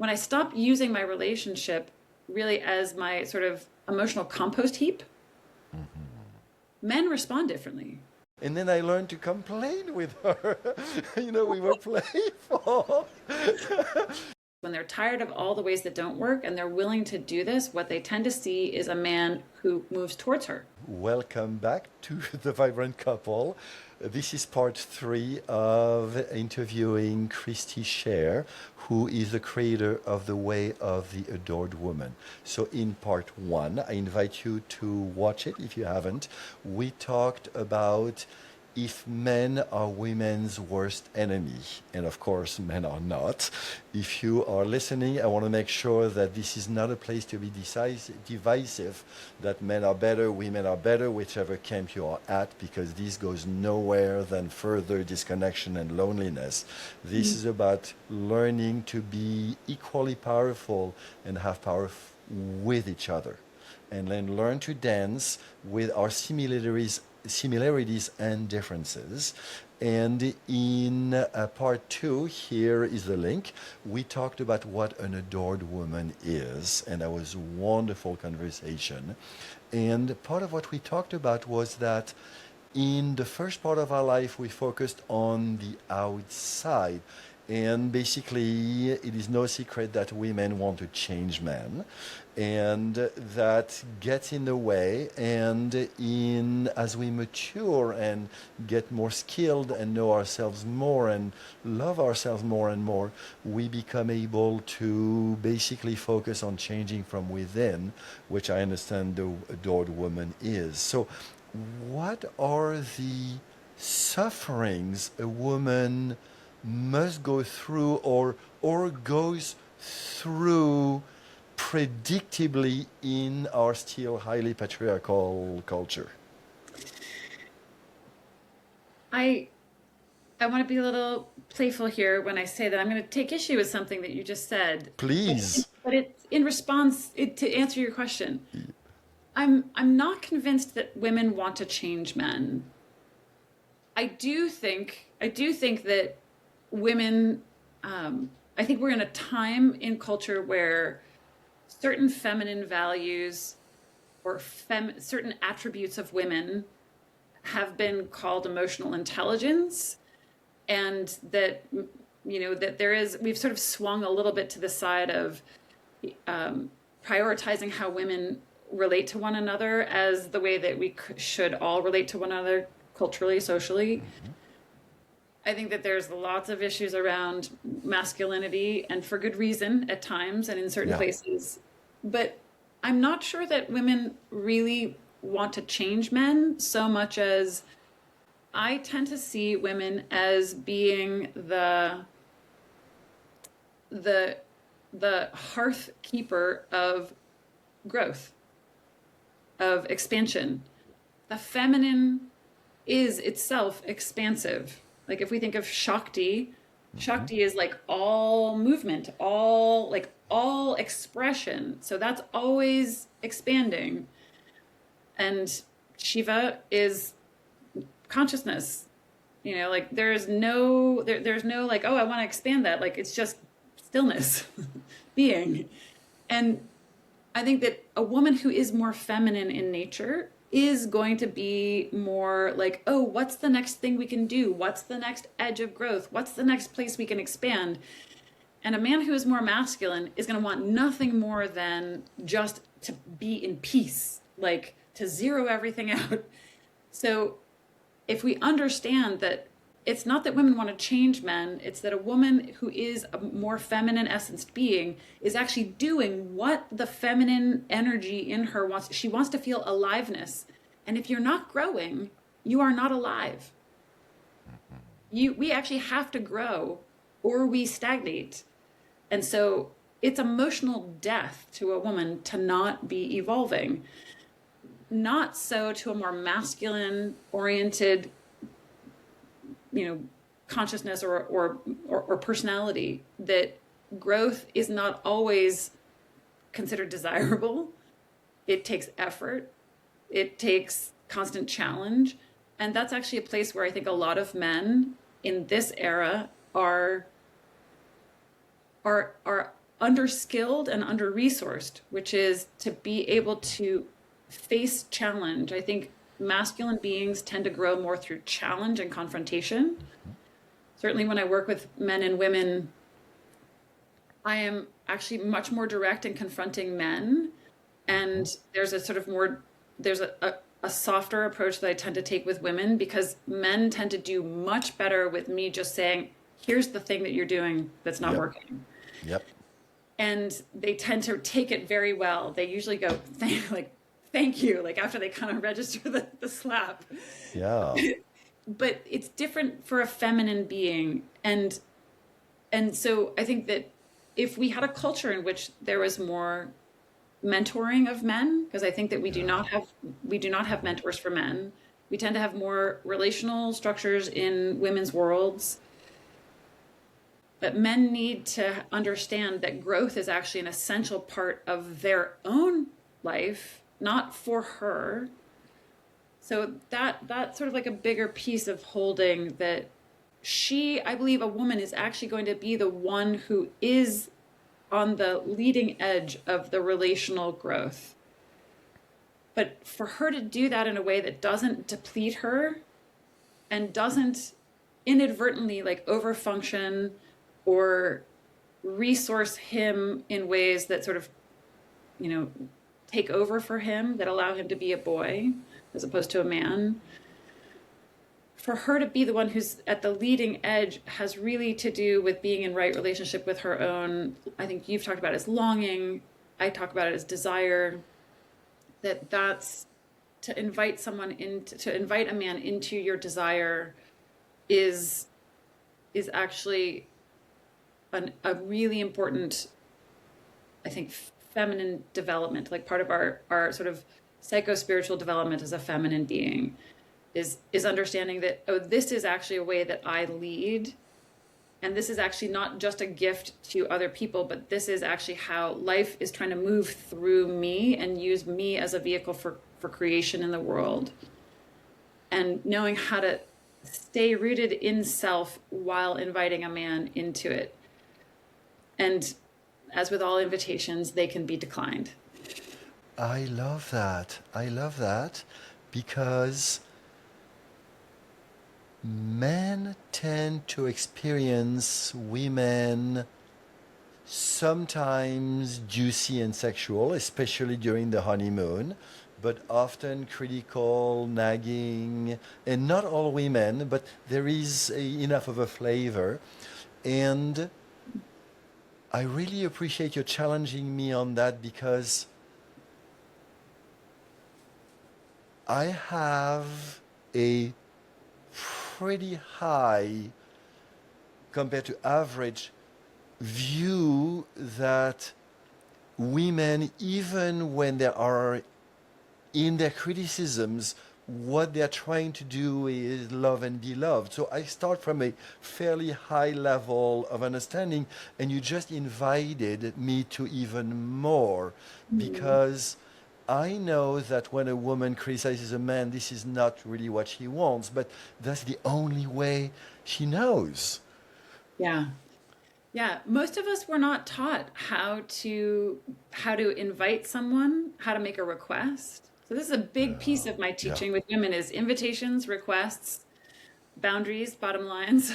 when I stop using my relationship really as my sort of emotional compost heap, men respond differently. And then I learned to complain with her. We were playful. When they're tired of all the ways that don't work and they're willing to do this, what they tend to see is a man who moves towards her. Welcome back to The Vibrant Couple. This is part 3 of interviewing Kristy Scher, who is the creator of The Way of the Adored Woman. So in part 1, I invite you to watch it if you haven't. We talked about if men are women's worst enemy, and of course men are not. If you are listening, I want to make sure that this is not a place to be divisive, that men are better, women are better, whichever camp you are at, because this goes nowhere than further disconnection and loneliness. This is about learning to be equally powerful and have power with each other, and then learn to dance with our similarities and differences. And in part 2, here is the link. We talked about what an adored woman is, and that was a wonderful conversation. And part of what we talked about was that in the first part of our life, we focused on the outside. And basically, it is no secret that women want to change men, and that gets in the way. And as we mature and get more skilled and know ourselves more and love ourselves more and more, we become able to basically focus on changing from within, which I understand the adored woman is. So, what are the sufferings a woman must go through or goes through predictably in our still highly patriarchal culture? I want to be a little playful here when I say that I'm going to take issue with something that you just said. Please. But it's in response to answer your question. I'm not convinced that women want to change men. I do think that women, I think we're in a time in culture where certain feminine values or certain attributes of women have been called emotional intelligence, and that we've sort of swung a little bit to the side of prioritizing how women relate to one another as the way that we should all relate to one another culturally, socially. I think that there's lots of issues around masculinity, and for good reason at times and in certain places. But I'm not sure that women really want to change men so much as I tend to see women as being the hearth keeper of growth, of expansion. The feminine is itself expansive. Like if we think of Shakti, Shakti is like all movement, all expression. So that's always expanding. And Shiva is consciousness. Like there's no like, oh, I want to expand that. Like it's just stillness, being. And I think that a woman who is more feminine in nature is going to be more like, oh, what's the next thing we can do? What's the next edge of growth? What's the next place we can expand? And a man who is more masculine is going to want nothing more than just to be in peace, like to zero everything out. So if we understand that it's not that women want to change men, it's that a woman who is a more feminine essenced being is actually doing what the feminine energy in her wants. She wants to feel aliveness. And if you're not growing, you are not alive. We actually have to grow or we stagnate. And so it's emotional death to a woman to not be evolving. Not so to a more masculine oriented consciousness or personality, that growth is not always considered desirable. It takes effort. It takes constant challenge. And that's actually a place where I think a lot of men in this era are under-skilled and under-resourced, which is to be able to face challenge. I think masculine beings tend to grow more through challenge and confrontation. Certainly when I work with men and women, I am actually much more direct in confronting men. And there's a sort of more, there's a softer approach that I tend to take with women, because men tend to do much better with me just saying, here's the thing that you're doing that's not working. Yep. And they tend to take it very well. They usually go, thank you, like after they kind of register the slap. Yeah. But it's different for a feminine being. And so I think that if we had a culture in which there was more mentoring of men, because I think that we do not have mentors for men. We tend to have more relational structures in women's worlds. But men need to understand that growth is actually an essential part of their own life, not for her. So that's sort of like a bigger piece of holding that I believe a woman is actually going to be the one who is on the leading edge of the relational growth. But for her to do that in a way that doesn't deplete her and doesn't inadvertently like overfunction or resource him in ways that sort of, take over for him, that allow him to be a boy as opposed to a man. For her to be the one who's at the leading edge has really to do with being in right relationship with her own, I think you've talked about it as longing, I talk about it as desire, that's to invite to invite a man into your desire is actually a really important, I think, feminine development, like part of our sort of psycho-spiritual development as a feminine being is understanding that, this is actually a way that I lead. And this is actually not just a gift to other people, but this is actually how life is trying to move through me and use me as a vehicle for creation in the world. And knowing how to stay rooted in self while inviting a man into it. And as with all invitations, they can be declined. I love that. Because men tend to experience women sometimes juicy and sexual, especially during the honeymoon, but often critical, nagging, and not all women, but there is enough of a flavor. And I really appreciate you challenging me on that, because I have a pretty high, compared to average, view that women, even when they are in their criticisms, what they're trying to do is love and be loved. So I start from a fairly high level of understanding, and you just invited me to even more, because I know that when a woman criticizes a man, this is not really what she wants, but that's the only way she knows. Yeah. Yeah. Most of us were not taught how to invite someone, how to make a request. So this is a big piece of my teaching with women is invitations, requests, boundaries, bottom lines,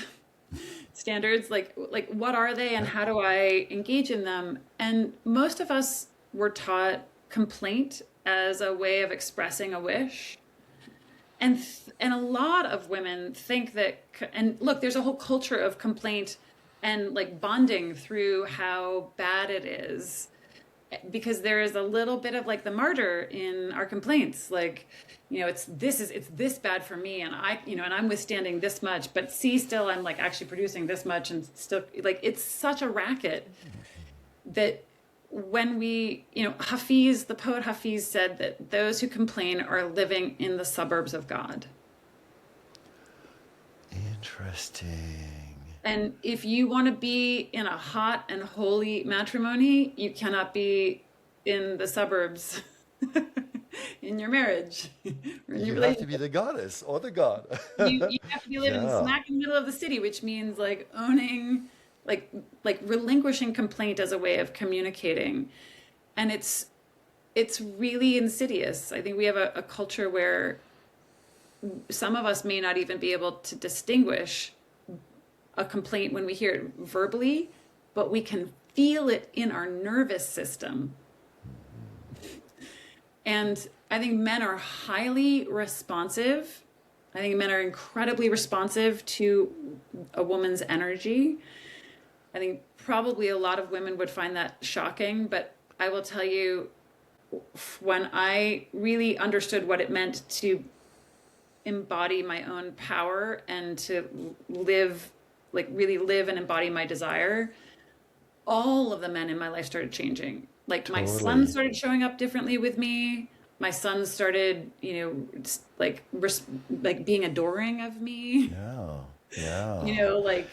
standards, like what are they and how do I engage in them? And most of us were taught complaint as a way of expressing a wish. And a lot of women think that, and look, there's a whole culture of complaint and like bonding through how bad it is, because there is a little bit of like the martyr in our complaints. Like, it's this bad for me. And and I'm withstanding this much, but see, still I'm like actually producing this much and still like, it's such a racket that when we, Hafiz, the poet Hafiz said that those who complain are living in the suburbs of God. Interesting. And if you want to be in a hot and holy matrimony, you cannot be in the suburbs in your marriage. Or in your You have to be the goddess or the god. you have to be living smack in the middle of the city, which means like owning like relinquishing complaint as a way of communicating. And it's really insidious. I think we have a culture where some of us may not even be able to distinguish a complaint when we hear it verbally, but we can feel it in our nervous system. And I think men are highly responsive. I think men are incredibly responsive to a woman's energy. I think probably a lot of women would find that shocking, but I will tell you, when I really understood what it meant to embody my own power and to live, like really live and embody my desire, all of the men in my life started changing. Like my son Totally. started showing up differently with me. My son started, like being adoring of me. Yeah. Yeah. Like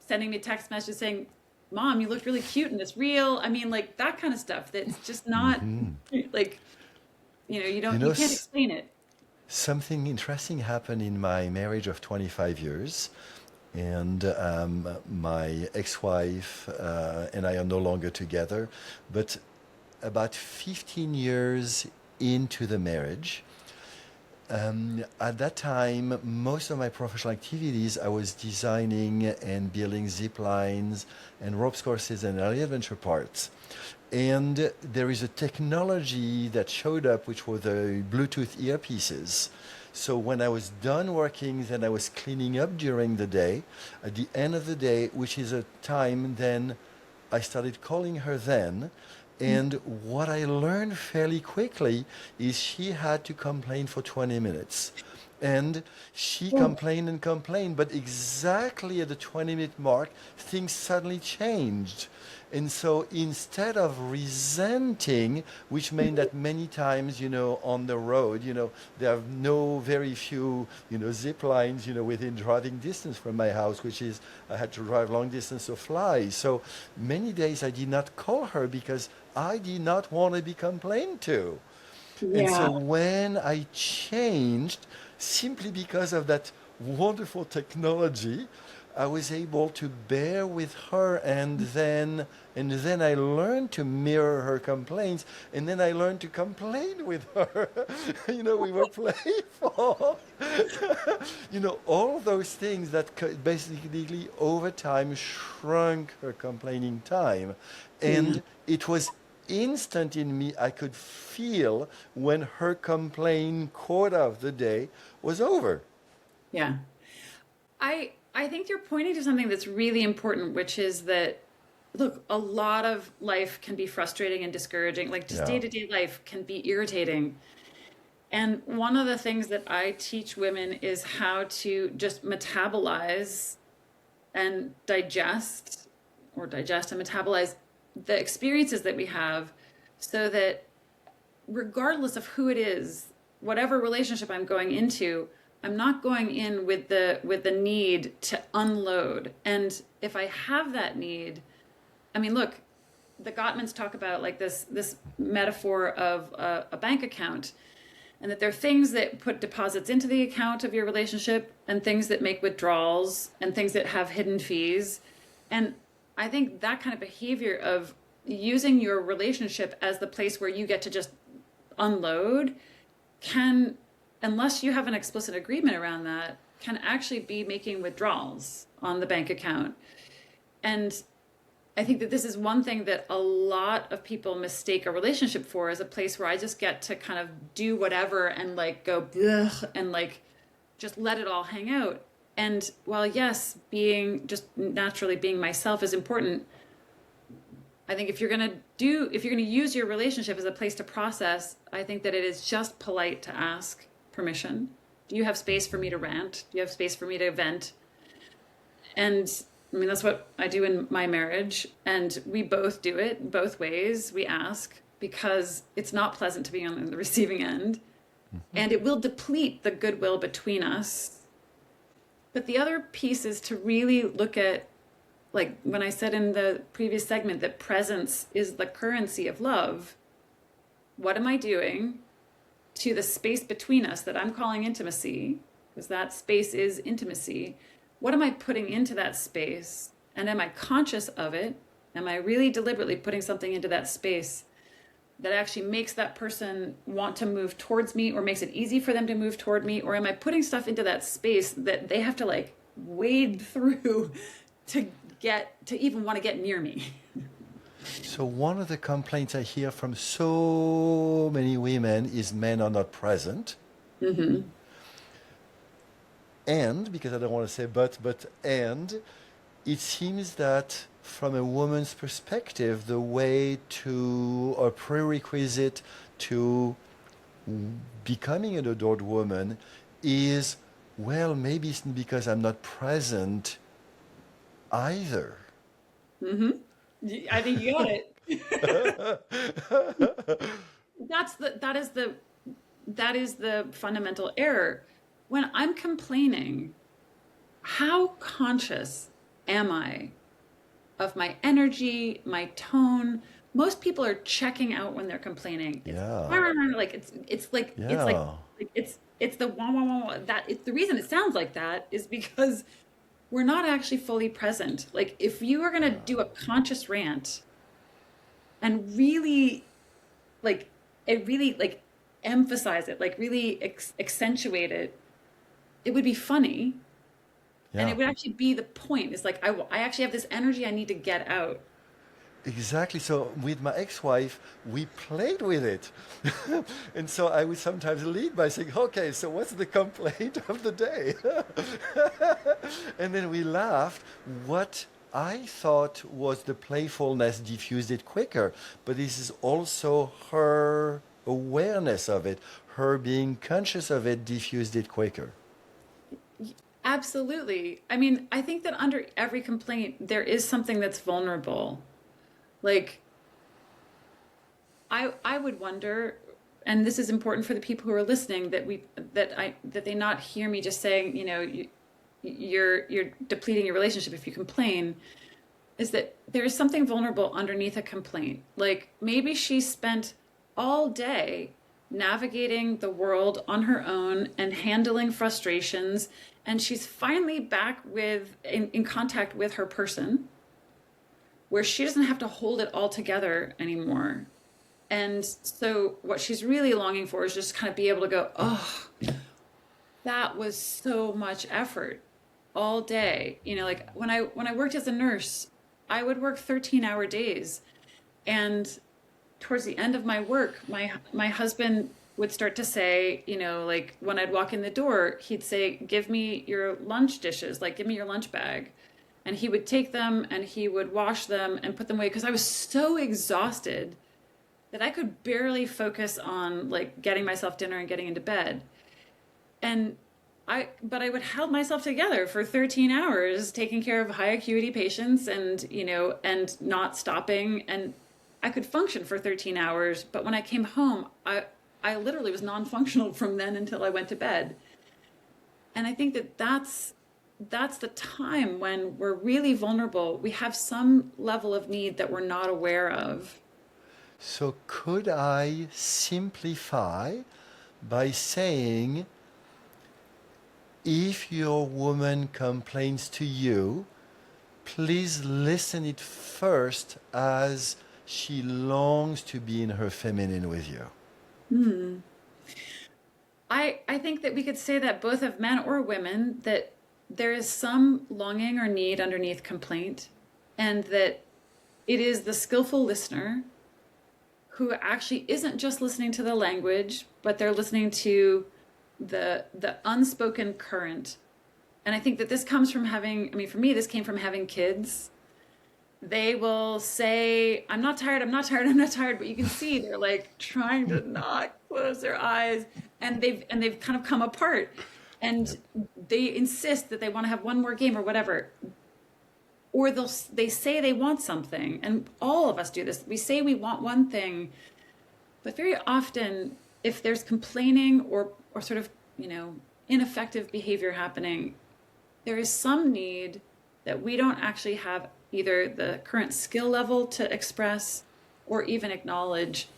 sending me text messages saying, "Mom, you looked really cute in this reel." I mean, like that kind of stuff. That's just not like, You know, you can't explain it. something interesting happened in my marriage of 25 years. And my ex-wife and I are no longer together. But about 15 years into the marriage, at that time, most of my professional activities, I was designing and building zip lines and ropes courses and early adventure parts. And there is a technology that showed up, which were the Bluetooth earpieces. So when I was done working, then I was cleaning up during the day. At the end of the day, which is a time, then I started calling her then. And what I learned fairly quickly is she had to complain for 20 minutes. And she complained and complained, but exactly at the 20-minute mark, things suddenly changed. And so instead of resenting, which meant that many times, on the road, there are very few, zip lines, within driving distance from my house, which is I had to drive long distance or fly. So many days I did not call her because I did not want to be complained to. And Yeah. so when I changed, simply because of that wonderful technology, I was able to bear with her, and then I learned to mirror her complaints, and then I learned to complain with her. We were playful. All those things that basically over time shrunk her complaining time, Yeah. and it was instant in me. I could feel when her complaint quota of the day was over. Yeah. I think you're pointing to something that's really important, which is that, look, a lot of life can be frustrating and discouraging. Like just Yeah. day-to-day life can be irritating. And one of the things that I teach women is how to just metabolize and digest and metabolize the experiences that we have, so that regardless of who it is, whatever relationship I'm going into, I'm not going in with the need to unload. And if I have that need, I mean, look, the Gottmans talk about like this metaphor of a bank account, and that there are things that put deposits into the account of your relationship, and things that make withdrawals, and things that have hidden fees. And I think that kind of behavior of using your relationship as the place where you get to just unload can, unless you have an explicit agreement around that, can actually be making withdrawals on the bank account. And I think that this is one thing that a lot of people mistake a relationship for, as a place where I just get to kind of do whatever and like go ugh, and like just let it all hang out. And while yes, being just naturally being myself is important, I think if you're going to use your relationship as a place to process, I think that it is just polite to ask permission. Do you have space for me to rant? Do you have space for me to vent? And I mean, that's what I do in my marriage. And we both do it both ways. We ask because it's not pleasant to be on the receiving end, and it will deplete the goodwill between us. But the other piece is to really look at, like when I said in the previous segment that presence is the currency of love, what am I doing to the space between us that I'm calling intimacy? Because that space is intimacy. What am I putting into that space? And am I conscious of it? Am I really deliberately putting something into that space that actually makes that person want to move towards me, or makes it easy for them to move toward me? Or am I putting stuff into that space that they have to like wade through to even want to get near me? So one of the complaints I hear from so many women is men are not present. Mm-hmm. And, because I don't want to say and, it seems that from a woman's perspective, the way to, or prerequisite to becoming an adored woman is, well, maybe it's because I'm not present either. Mm-hmm. I think you got it. That is the fundamental error. When I'm complaining, how conscious am I of my energy, my tone? Most people are checking out when they're complaining. It's Yeah, like yeah, it's the wah wah wah wah. That it's the reason it sounds like that is because we're not actually fully present. Like if you are gonna do a conscious rant and really like really like emphasize it, like really accentuate it, it would be funny, and yeah. it would actually be the point. It's like I actually have this energy I need to get out. Exactly. So with my ex-wife, we played with it. And so I would sometimes lead by saying, okay, so what's the complaint of the day? And then we laughed. What I thought was the playfulness diffused it quicker, but this is also her awareness of it, her being conscious of it diffused it quicker. Absolutely. I mean, I think that under every complaint there is something that's vulnerable. Like I would wonder, and this is important for the people who are listening, that they not hear me just saying, you're depleting your relationship if you complain, is that there is something vulnerable underneath a complaint. Like maybe she spent all day navigating the world on her own and handling frustrations, and she's finally back in contact with her person, where she doesn't have to hold it all together anymore. And so what she's really longing for is just kind of be able to go, oh, that was so much effort all day. Like when I worked as a nurse, I would work 13-hour days. And towards the end of my work, my husband would start to say, like when I'd walk in the door, he'd say, "Give me your lunch dishes, like give me your lunch bag." And he would take them and he would wash them and put them away because I was so exhausted that I could barely focus on like getting myself dinner and getting into bed. And but I would hold myself together for 13 hours, taking care of high acuity patients and not stopping. And I could function for 13 hours. But when I came home, I literally was non-functional from then until I went to bed. And I think that's the time when we're really vulnerable. We have some level of need that we're not aware of. So could I simplify by saying, if your woman complains to you, please listen it first as she longs to be in her feminine with you. Hmm. I think that we could say that both of men or women, that there is some longing or need underneath complaint, and that it is the skillful listener who actually isn't just listening to the language, but they're listening to the unspoken current. And I think that this comes from having, I mean, for me, this came from having kids. They will say, "I'm not tired, I'm not tired, I'm not tired," but you can see they're like trying to not close their eyes, and they've kind of come apart. And Yep. they insist that they want to have one more game or whatever. Or they say they want something, and all of us do this. We say we want one thing, but very often, if there's complaining or sort of, ineffective behavior happening, there is some need that we don't actually have either the current skill level to express or even acknowledge.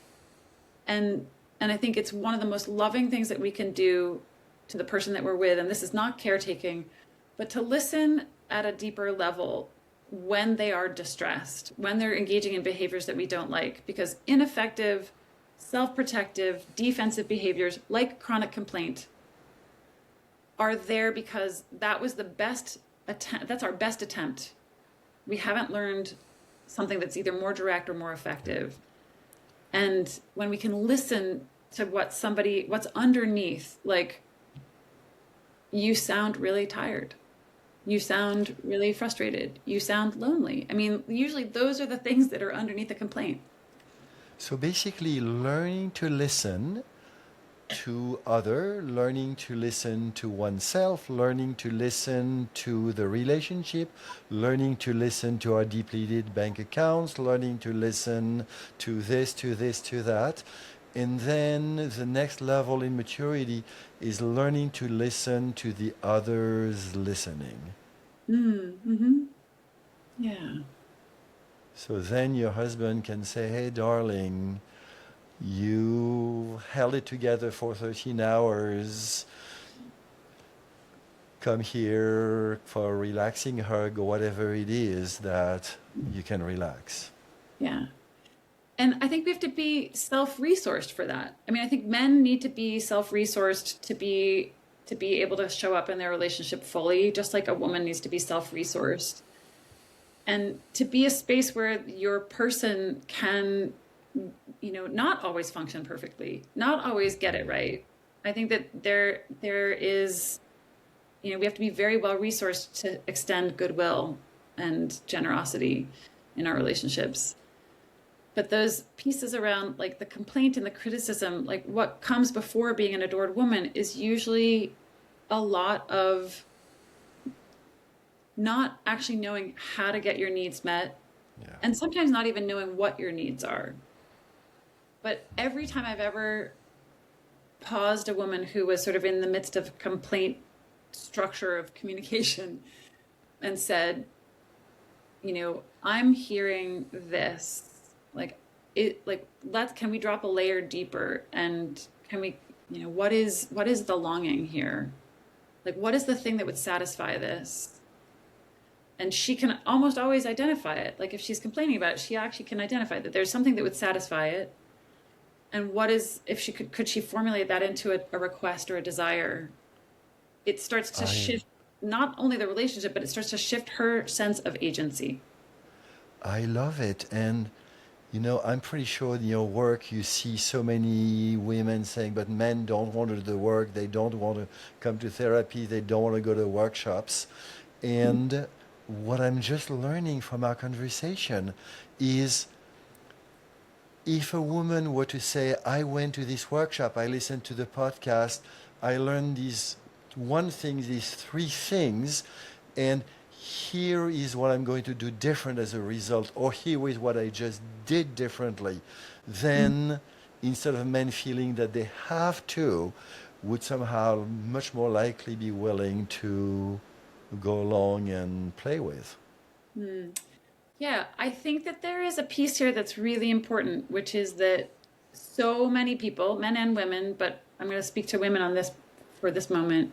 And I think it's one of the most loving things that we can do to the person that we're with, and this is not caretaking, but to listen at a deeper level when they are distressed, when they're engaging in behaviors that we don't like, because ineffective, self-protective, defensive behaviors like chronic complaint are there because that was the best attempt. That's our best attempt. We haven't learned something that's either more direct or more effective. And when we can listen to what's underneath, like, you sound really tired. You sound really frustrated. You sound lonely. I mean, usually those are the things that are underneath the complaint. So basically, learning to listen to other, learning to listen to oneself, learning to listen to the relationship, learning to listen to our depleted bank accounts, learning to listen to this, to this, to that. And then the next level in maturity is learning to listen to the others listening. Mm-hmm. Yeah. So then your husband can say, hey, darling, you held it together for 13 hours. Come here for a relaxing hug or whatever it is that you can relax. Yeah. And I think we have to be self-resourced for that. I mean, I think men need to be self-resourced to be able to show up in their relationship fully, just like a woman needs to be self-resourced. And to be a space where your person can, not always function perfectly, not always get it right. I think that there is, we have to be very well resourced to extend goodwill and generosity in our relationships. But those pieces around, like, the complaint and the criticism, like, what comes before being an adored woman is usually a lot of not actually knowing how to get your needs met, and sometimes not even knowing what your needs are. But every time I've ever paused a woman who was sort of in the midst of complaint structure of communication and said, I'm hearing this. Can we drop a layer deeper, and can we, what is the longing here? Like, what is the thing that would satisfy this? And she can almost always identify it. Like, if she's complaining about it, she actually can identify that there's something that would satisfy it. And if she could she formulate that into a request or a desire? It starts to shift not only the relationship, but it starts to shift her sense of agency. I love it. And I'm pretty sure in your work you see so many women saying, but men don't want to do the work, they don't want to come to therapy, they don't want to go to workshops. And what I'm just learning from our conversation is, if a woman were to say, I went to this workshop, I listened to the podcast, I learned these three things, and here is what I'm going to do different as a result, or here is what I just did differently, then instead of men feeling that they have to, would somehow much more likely be willing to go along and play with. Yeah, I think that there is a piece here that's really important, which is that so many people, men and women, but I'm going to speak to women on this for this moment,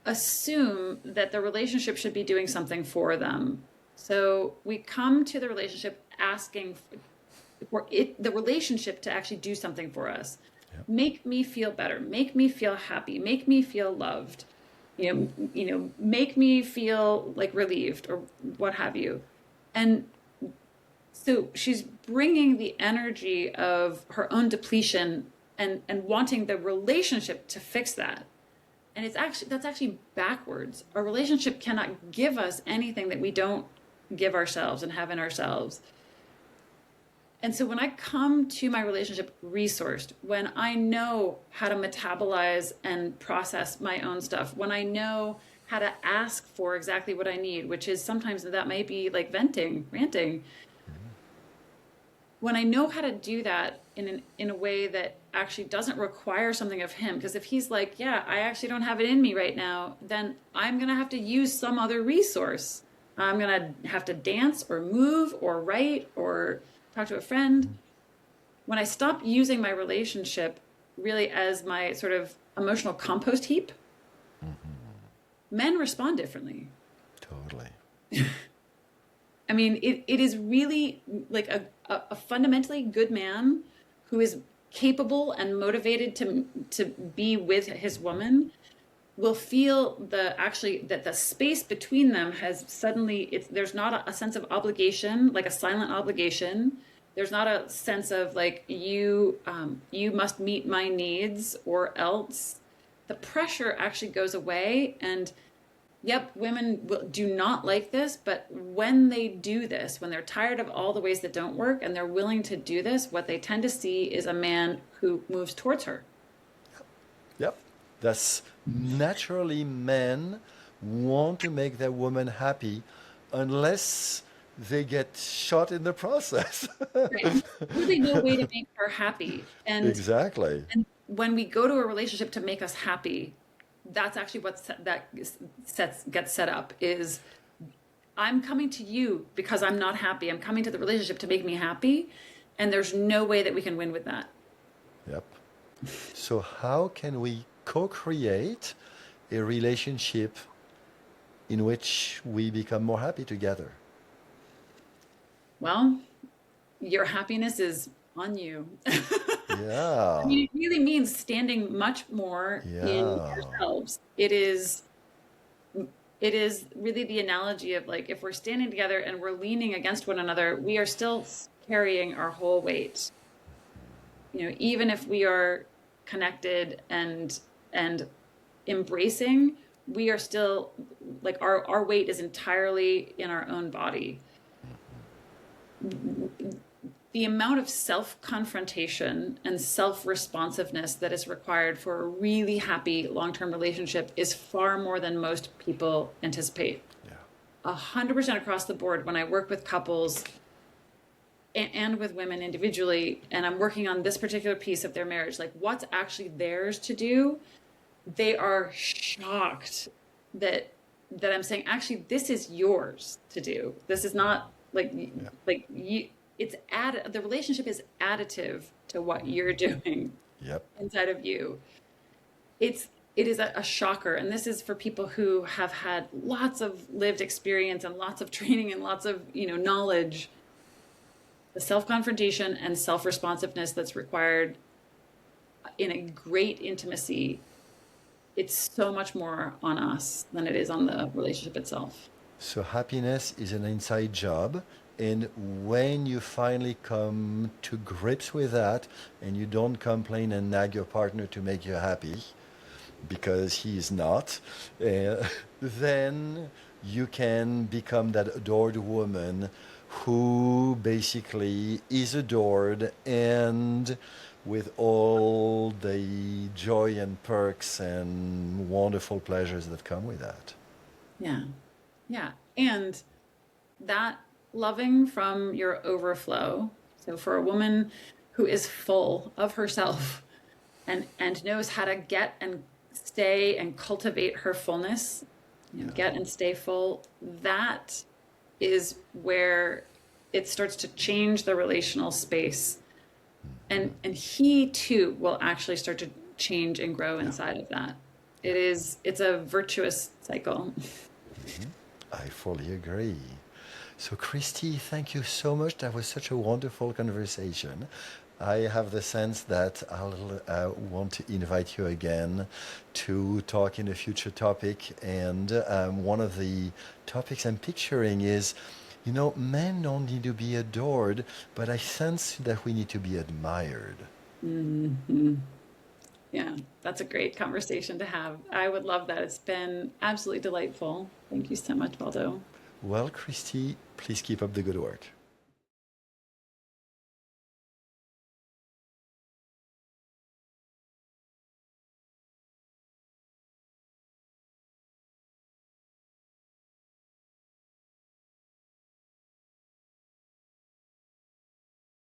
assume that the relationship should be doing something for them. So we come to the relationship asking for the relationship to actually do something for us. Yep. Make me feel better, make me feel happy, make me feel loved, make me feel like relieved or what have you. And so she's bringing the energy of her own depletion and wanting the relationship to fix that. And that's actually backwards. A relationship cannot give us anything that we don't give ourselves and have in ourselves. And so when I come to my relationship resourced, when I know how to metabolize and process my own stuff, when I know how to ask for exactly what I need, which is sometimes that may be like venting, ranting. When I know how to do that in a way that actually doesn't require something of him, because if he's like, yeah, I actually don't have it in me right now, then I'm going to have to use some other resource. I'm going to have to dance or move or write or talk to a friend. When I stop using my relationship really as my sort of emotional compost heap, men respond differently. Totally. I mean, it is really like a fundamentally good man who is capable and motivated to be with his woman will feel that the space between them has suddenly there's not a sense of obligation, like a silent obligation. There's not a sense of like you must meet my needs or else. The pressure actually goes away, and yep, women do not like this, but when they do this, when they're tired of all the ways that don't work and they're willing to do this, what they tend to see is a man who moves towards her. Yep. That's naturally men want to make their woman happy unless they get shot in the process. Right. Really no way to make her happy. Exactly. And when we go to a relationship to make us happy, that's actually gets set up is I'm coming to you because I'm not happy. I'm coming to the relationship to make me happy. And there's no way that we can win with that. Yep. So how can we co-create a relationship in which we become more happy together? Well, your happiness is on you. Yeah. I mean, it really means standing much more in Yeah. yourselves. It is really the analogy of like if we're standing together and we're leaning against one another, we are still carrying our whole weight. You know, even if we are connected and embracing, we are still like our weight is entirely in our own body. The amount of self-confrontation and self-responsiveness that is required for a really happy long-term relationship is far more than most people anticipate. Yeah. 100% across the board, when I work with couples and with women individually, and I'm working on this particular piece of their marriage, like what's actually theirs to do, they are shocked that I'm saying, actually, this is yours to do. This is not like you. The relationship is additive to what you're doing. Yep. Inside of you. It is a shocker, and this is for people who have had lots of lived experience and lots of training and lots of knowledge. The self-confrontation and self-responsiveness that's required in a great intimacy, it's so much more on us than it is on the relationship itself. So happiness is an inside job. And when you finally come to grips with that and you don't complain and nag your partner to make you happy because he is not, then you can become that adored woman who basically is adored and with all the joy and perks and wonderful pleasures that come with that. Yeah. Yeah. And that loving from your overflow. So for a woman who is full of herself and knows how to get and stay and cultivate her fullness, get and stay full, that is where it starts to change the relational space. And he too will actually start to change and grow inside of that. It's a virtuous cycle. I fully agree. So, Kristy, thank you so much. That was such a wonderful conversation. I have the sense that I'll want to invite you again to talk in a future topic. And one of the topics I'm picturing is, men don't need to be adored, but I sense that we need to be admired. Mm-hmm. Yeah, that's a great conversation to have. I would love that. It's been absolutely delightful. Thank you so much, Valdo. Well, Kristy, please keep up the good work.